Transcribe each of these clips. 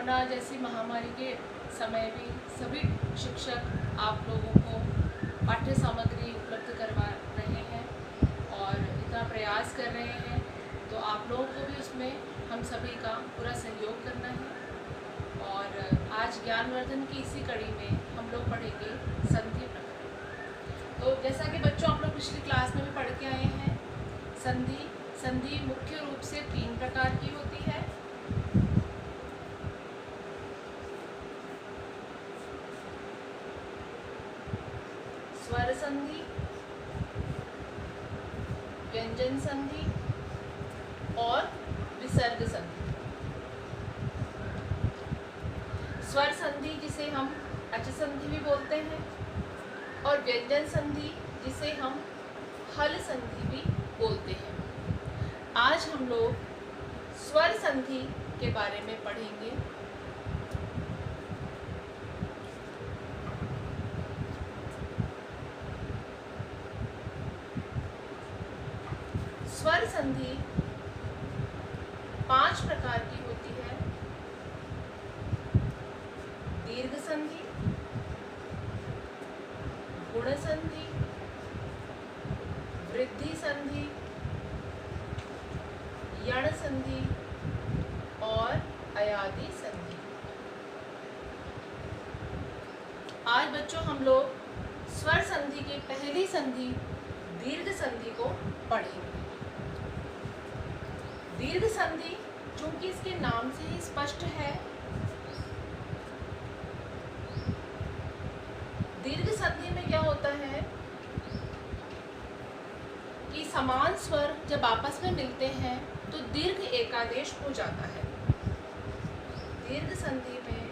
Corona जैसी महामारी के समय भी सभी शिक्षक आप लोगों को पाठ्य सामग्री उपलब्ध करवा रहे हैं और इतना प्रयास कर रहे हैं, तो आप लोगों को भी उसमें हम सभी का पूरा सहयोग करना है। और आज ज्ञानवर्धन की इसी कड़ी में हम लोग पढ़ेंगे संधि प्रकरण। तो जैसा कि बच्चों आप लोग पिछली क्लास में भी पढ़ के आए हैं, संधि मुख्य रूप से 3 प्रकार की होती है। स्वर संधि, व्यंजन संधि और विसर्ग संधि। स्वर संधि जिसे हम अच संधि भी बोलते हैं और व्यंजन संधि जिसे हम हल संधि भी बोलते हैं। आज हम लोग स्वर संधि के बारे में पढ़ेंगे। स्वर संधि 5 प्रकार की होती है। दीर्घ संधि, गुण संधि, वृद्धि संधि, यण संधि और अयादि संधि। आज बच्चों हम लोग स्वर संधि की पहली संधि दीर्घ संधि को पढ़ेंगे। दीर्घ संधि चूंकि इसके नाम से ही स्पष्ट है, दीर्घ संधि में क्या होता है कि समान स्वर जब आपस में मिलते हैं तो दीर्घ एकादेश हो जाता है। दीर्घ संधि में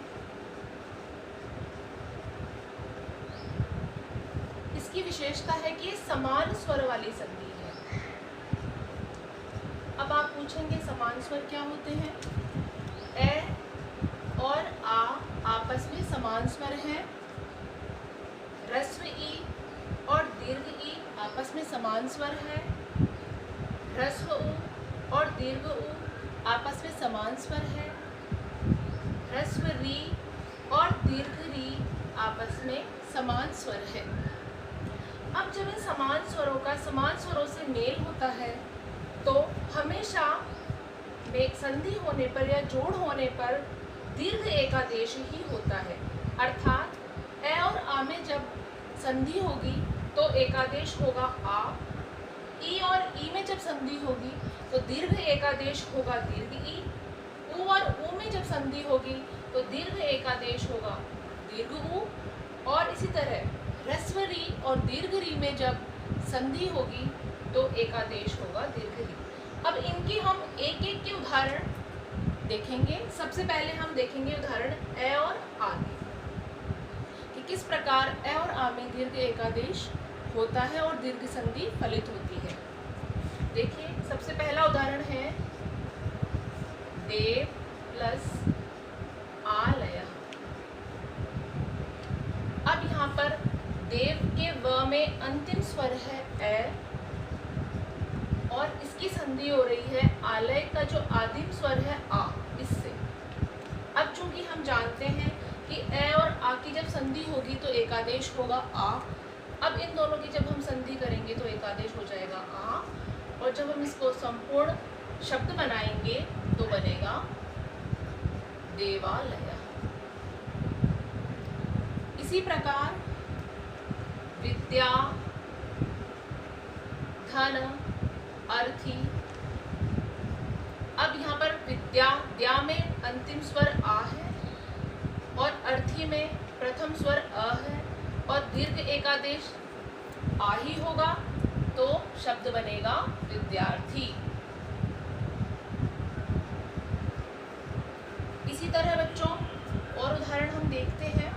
इसकी विशेषता है कि ये समान स्वर वाली संधि है। अब आप पूछेंगे समान स्वर क्या होते हैं? ए और आ आपस में समान स्वर हैं। ह्रस्व ई और दीर्घ ई आपस में समान स्वर है। ह्रस्व उ और दीर्घ उ आपस में समान स्वर है। ह्रस्व री और दीर्घ री आपस में समान स्वर है। अब जब इन समान स्वरों का समान स्वरों से मेल होता है तो हमेशा संधि होने पर या जोड़ होने पर दीर्घ एकादेश ही होता है। अर्थात ए और आ में जब संधि होगी तो एकादेश होगा आ। ई और ई में जब संधि होगी तो दीर्घ एकादेश होगा दीर्घ ई। उ और उ में जब संधि होगी तो दीर्घ एकादेश होगा दीर्घ उ। और इसी तरह ह्रस्व री और दीर्घ री में जब संधि होगी तो एकादेश होगा दीर्घ री। अब इनकी हम एक एक के उदाहरण देखेंगे। सबसे पहले हम देखेंगे उदाहरण ए और आ कि किस प्रकार ए और आ में दीर्घ एकादेश होता है और दीर्घ संधि फलित होती है। देखिए सबसे पहला उदाहरण है देव प्लस आलय। अब यहाँ पर देव के व में अंतिम स्वर है ए और इसकी संधि हो रही है आलय का जो आदिम स्वर है आ इससे। अब चूंकि हम जानते हैं कि ए और आ की जब संधि होगी तो एकादेश होगा आ। अब इन दोनों की जब हम संधि करेंगे तो एकादेश हो जाएगा आ, और जब हम इसको संपूर्ण शब्द बनाएंगे तो बनेगा देवालय। इसी प्रकार विद्या, धन, अर्थी। अब यहाँ पर विद्या द्या में अंतिम स्वर आ है और अर्थी में प्रथम स्वर अ है और दीर्घ एकादेश आ ही होगा तो शब्द बनेगा विद्यार्थी। इसी तरह बच्चों और उदाहरण हम देखते हैं।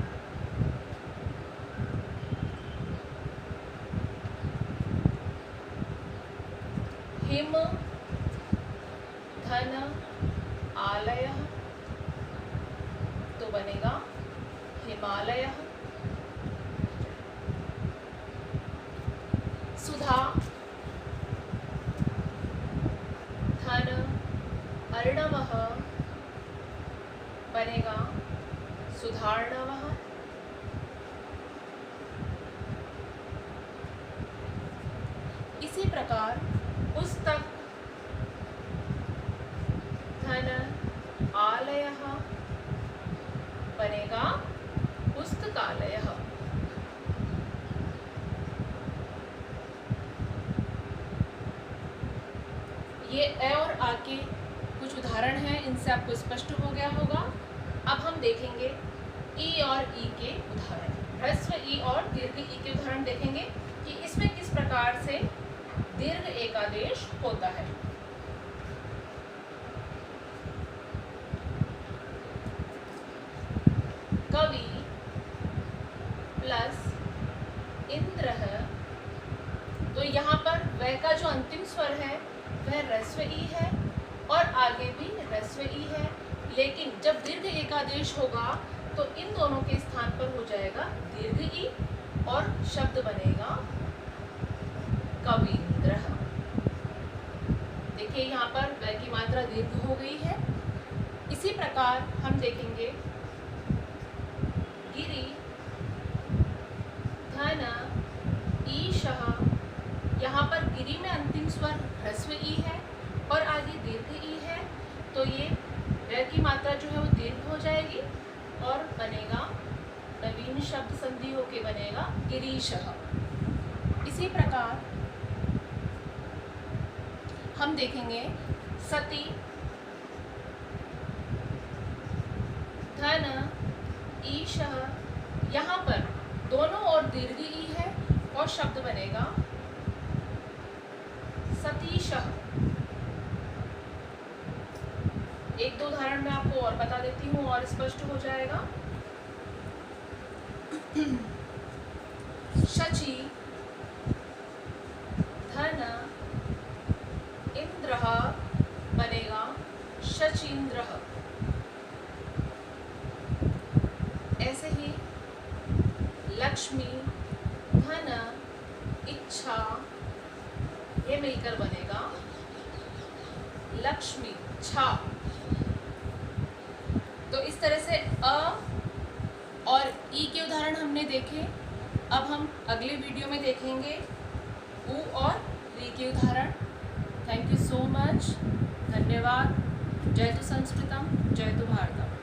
हिम, धन, आलय तो बनेगा हिमालय। सुधा, धन, अर्णवः बनेगा सुधार्णवः। इसी प्रकार पुस्तक धन आलयः बनेगा पुस्तकालयः। ये ए और आ के कुछ उदाहरण हैं, इनसे आपको स्पष्ट हो गया होगा। अब हम देखेंगे ई और ई के उदाहरण, ह्रस्व ई और दीर्घ ई के उदाहरण देखेंगे कि इसमें किस प्रकार से दीर्घ एकादेश होता है। कवि प्लस इंद्रः, तो यहाँ पर वह का जो अंतिम स्वर है वह ह्रस्व ई है और आगे भी ह्रस्व ई है, लेकिन जब दीर्घ एकादेश होगा तो इन दोनों के स्थान पर हो जाएगा दीर्घ ई और शब्द बनेगा कवींद्रः। देखिए यहाँ पर वह की मात्रा दीर्घ हो गई है। इसी प्रकार हम देखेंगे गिरि धन ईशः, यहाँ पर गिरि में अंतिम स्वर ह्रस्व ई है और आगे दीर्घ ई है, तो ये व की मात्रा जो है वो दीर्घ हो जाएगी और बनेगा नवीन शब्द संधि होके बनेगा गिरीशः। इसी प्रकार हम देखेंगे सती धन ईशः, यहाँ पर दोनों ओर दीर्घ ई है और शब्द बनेगा सतीशः। एक दो उदाहरण मैं आपको और बता देती हूँ और स्पष्ट हो जाएगा। शची धन इंद्रः बनेगा शचीन्द्रः। ऐसे ही लक्ष्मी धन इच्छा, ये मिलकर बनेगा लक्ष्मी छा। तो इस तरह से अ और ई के उदाहरण हमने देखे। अब हम अगले वीडियो में देखेंगे उ और री के उदाहरण। थैंक यू सो मच, धन्यवाद। जय तु संस्कृतम, जय तु भारतम।